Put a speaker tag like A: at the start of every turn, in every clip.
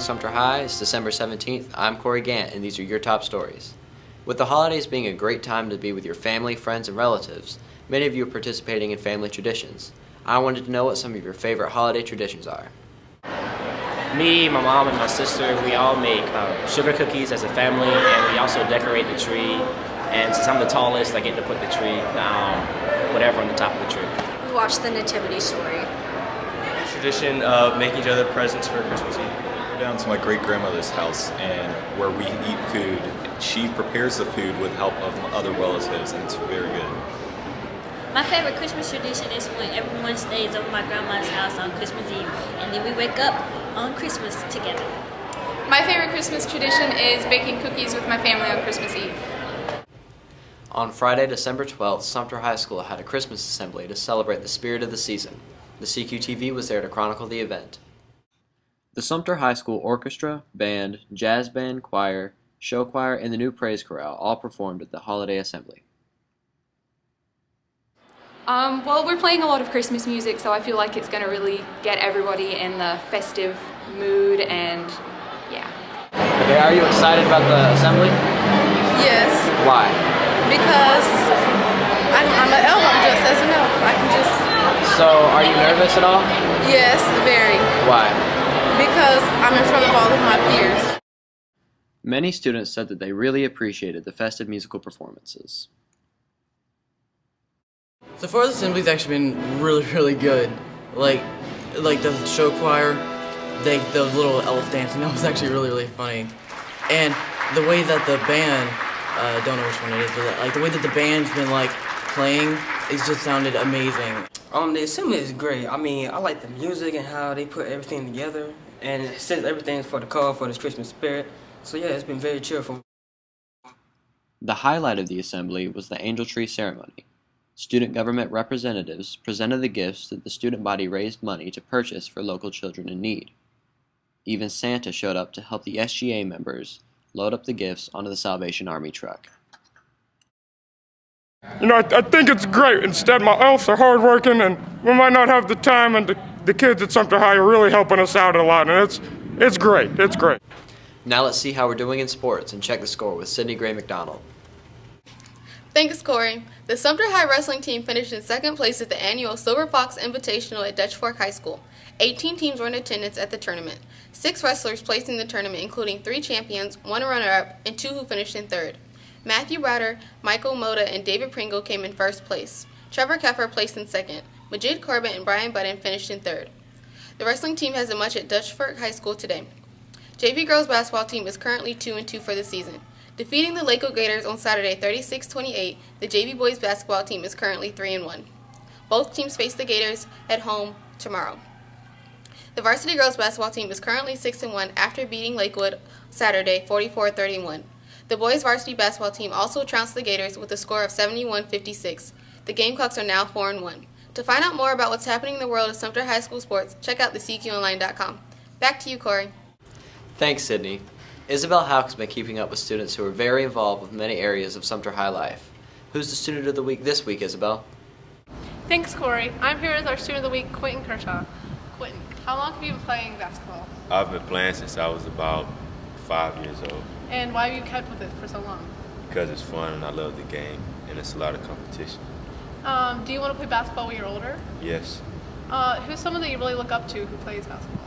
A: Sumter High. It's December 17th. I'm Corey Gant, and these are your top stories. With the holidays being a great time to be with your family, friends, and relatives, many of you are participating in family traditions. I wanted to know what some of your favorite holiday traditions are.
B: Me, my mom, and my sister, we all make sugar cookies as a family, and we also decorate the tree. And since I'm the tallest, I get to put the tree, whatever on the top of the tree.
C: We watch the Nativity story.
D: Tradition of making each other presents for Christmas Eve.
E: We're down to my great-grandmother's house, and where we eat food. She prepares the food with help of other relatives, and it's very good.
F: My favorite Christmas tradition is when everyone stays over my grandma's house on Christmas Eve, and then we wake up on Christmas together.
G: My favorite Christmas tradition is baking cookies with my family on Christmas Eve.
A: On Friday, December 12th, Sumter High School had a Christmas assembly to celebrate the spirit of the season. The CQTV was there to chronicle the event. The Sumter High School Orchestra, Band, Jazz Band, Choir, Show Choir, and the new Praise Chorale all performed at the holiday assembly.
G: Well, we're playing a lot of Christmas music, so I feel like it's going to really get everybody in the festive mood, and yeah.
A: Okay, are you excited about the assembly?
H: Yes.
A: Why?
H: Because I'm an elf. I'm just as an elf. I can just...
A: So, are you nervous at all?
H: Yes, very.
A: Why?
H: Because I'm in front of all of my peers.
A: Many students said that they really appreciated the festive musical performances.
I: So far, the assembly's actually been really good. Like the show choir, the little elf dancing, that was actually really funny. And the way that the band, don't know which one it is, but like the way that the band's been like playing, it just sounded amazing.
J: The assembly is great. I mean, I like the music and how they put everything together, and since everything's for the call for this Christmas spirit, so yeah, it's been very cheerful.
A: The highlight of the assembly was the angel tree ceremony. Student government representatives presented the gifts that the student body raised money to purchase for local children in need. Even Santa showed up to help the SGA members load up the gifts onto the Salvation Army truck.
K: You know, I think it's great. Instead, my elves are hardworking, and we might not have the time, and the kids at Sumter High are really helping us out a lot, and it's great. It's great.
A: Now let's see how we're doing in sports and check the score with Sydney Gray McDonald.
H: Thanks, Corey. The Sumter High wrestling team finished in second place at the annual Silver Fox Invitational at Dutch Fork High School. 18 teams were in attendance at the tournament. 6 wrestlers placed in the tournament, including 3 champions, 1 runner-up, and 2 who finished in third. Matthew Browder, Michael Moda, and David Pringle came in first place. Trevor Keffer placed in second. Majid Corbett and Brian Budden finished in third. The wrestling team has a match at Dutch Fork High School today. JV girls basketball team is currently 2-2 for the season. Defeating the Lakewood Gators on Saturday 36-28, the JV boys basketball team is currently 3-1. Both teams face the Gators at home tomorrow. The varsity girls basketball team is currently 6-1 after beating Lakewood Saturday 44-31. The boys varsity basketball team also trounced the Gators with a score of 71-56. The Gamecocks are now 4-1. To find out more about what's happening in the world of Sumter High School sports, check out thecqonline.com. Back to you, Corey.
A: Thanks, Sydney. Isabel Houck has been keeping up with students who are very involved with many areas of Sumter High life. Who's the student of the week this week, Isabel?
L: Thanks, Corey. I'm here as our student of the week, Quentin Kershaw. Quentin, how long have you been playing basketball?
D: I've been playing since I was about 5 years old.
L: And why have you kept with it for so long?
D: Because it's fun and I love the game and it's a lot of competition.
L: Do you want to play basketball when you're older?
D: Yes.
L: Who's someone that you really look up to who plays basketball?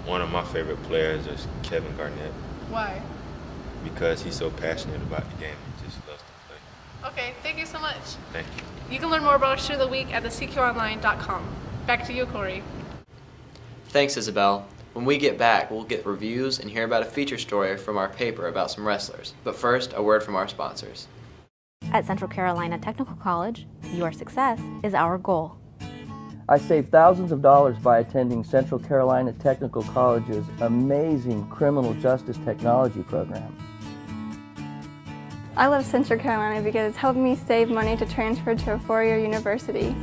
D: One of my favorite players is Kevin Garnett.
L: Why?
D: Because he's so passionate about the game. He just loves to play.
L: Okay, thank you so much.
D: Thank you.
L: You can learn more about our student of the week at thecqonline.com. Back to you, Corey.
A: Thanks, Isabel. When we get back, we'll get reviews and hear about a feature story from our paper about some wrestlers. But first, a word from our sponsors.
M: At Central Carolina Technical College, your success is our goal.
N: I saved thousands of dollars by attending Central Carolina Technical College's amazing criminal justice technology program.
O: I love Central Carolina because it's helped me save money to transfer to a four-year university.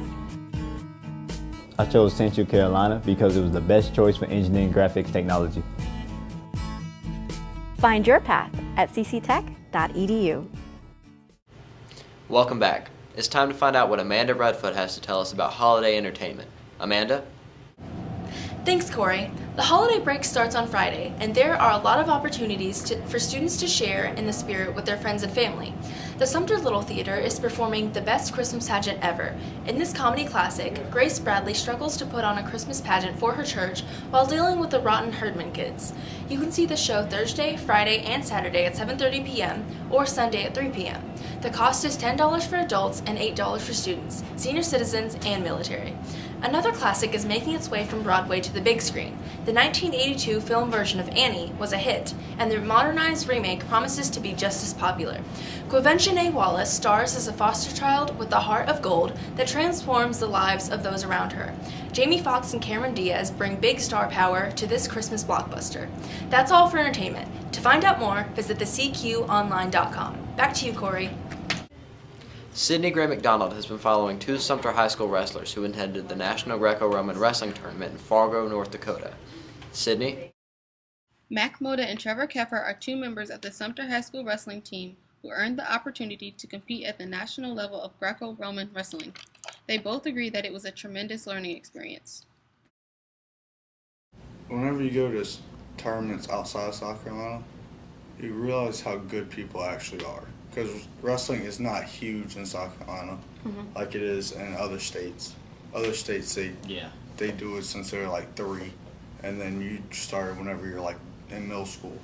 P: I chose Central Carolina because it was the best choice for engineering graphics technology.
M: Find your path at cctech.edu.
A: Welcome back. It's time to find out what Amanda Redfoot has to tell us about holiday entertainment. Amanda?
Q: Thanks, Corey. The holiday break starts on Friday, and there are a lot of opportunities for students to share in the spirit with their friends and family. The Sumter Little Theater is performing the best Christmas pageant ever. In this comedy classic, Grace Bradley struggles to put on a Christmas pageant for her church while dealing with the rotten Herdman kids. You can see the show Thursday, Friday, and Saturday at 7:30 p.m. or Sunday at 3 p.m. The cost is $10 for adults and $8 for students, senior citizens, and military. Another classic is making its way from Broadway to the big screen. The 1982 film version of Annie was a hit, and the modernized remake promises to be just as popular. Gwyneth Wallace stars as a foster child with a heart of gold that transforms the lives of those around her. Jamie Foxx and Cameron Diaz bring big star power to this Christmas blockbuster. That's all for entertainment. To find out more, visit thecqonline.com. Back to you, Corey.
A: Sydney Gray McDonald has been following two Sumter High School wrestlers who attended the National Greco-Roman Wrestling Tournament in Fargo, North Dakota. Sydney?
H: Mac Moda and Trevor Keffer are two members of the Sumter High School wrestling team who earned the opportunity to compete at the national level of Greco-Roman wrestling. They both agree that it was a tremendous learning experience.
R: Whenever you go to tournaments outside of South Carolina, you realize how good people actually are. Because wrestling is not huge in South Carolina like it is in other states. Other states, they do it since they're like 3, and then you started whenever you're like in middle school.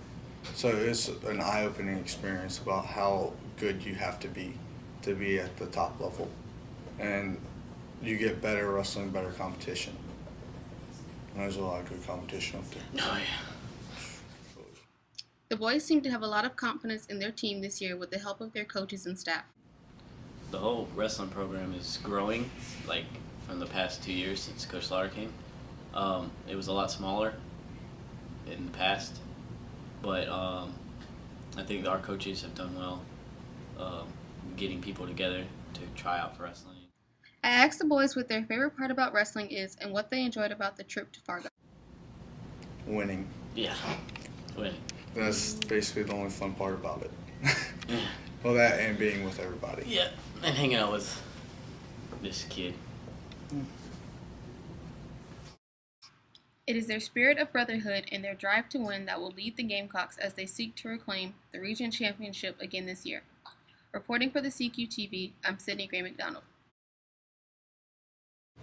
R: So it's an eye-opening experience about how good you have to be at the top level. And you get better wrestling, better competition. And there's a lot of good competition up there.
A: Oh, yeah.
H: The boys seem to have a lot of confidence in their team this year with the help of their coaches and staff.
S: The whole wrestling program is growing, like from the past 2 years since Coach Slaughter came. It was a lot smaller in the past, but I think our coaches have done well getting people together to try out for wrestling.
H: I asked the boys what their favorite part about wrestling is and what they enjoyed about the trip to Fargo.
R: Winning.
S: Yeah, winning.
R: That's basically the only fun part about it. Well, that and being with everybody.
S: Yeah, and hanging out with this kid.
H: It is their spirit of brotherhood and their drive to win that will lead the Gamecocks as they seek to reclaim the region championship again this year. Reporting for the CQTV, I'm Sydney Gray McDonald.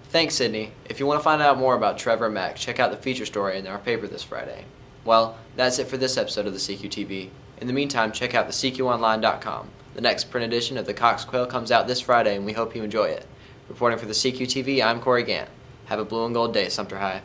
A: Thanks, Sydney. If you want to find out more about Trevor and Mac, check out the feature story in our paper this Friday. Well, that's it for this episode of the CQTV. In the meantime, check out thecqonline.com. The next print edition of the Cox Quail comes out this Friday, and we hope you enjoy it. Reporting for the CQTV, I'm Corey Gant. Have a blue and gold day, Sumter High.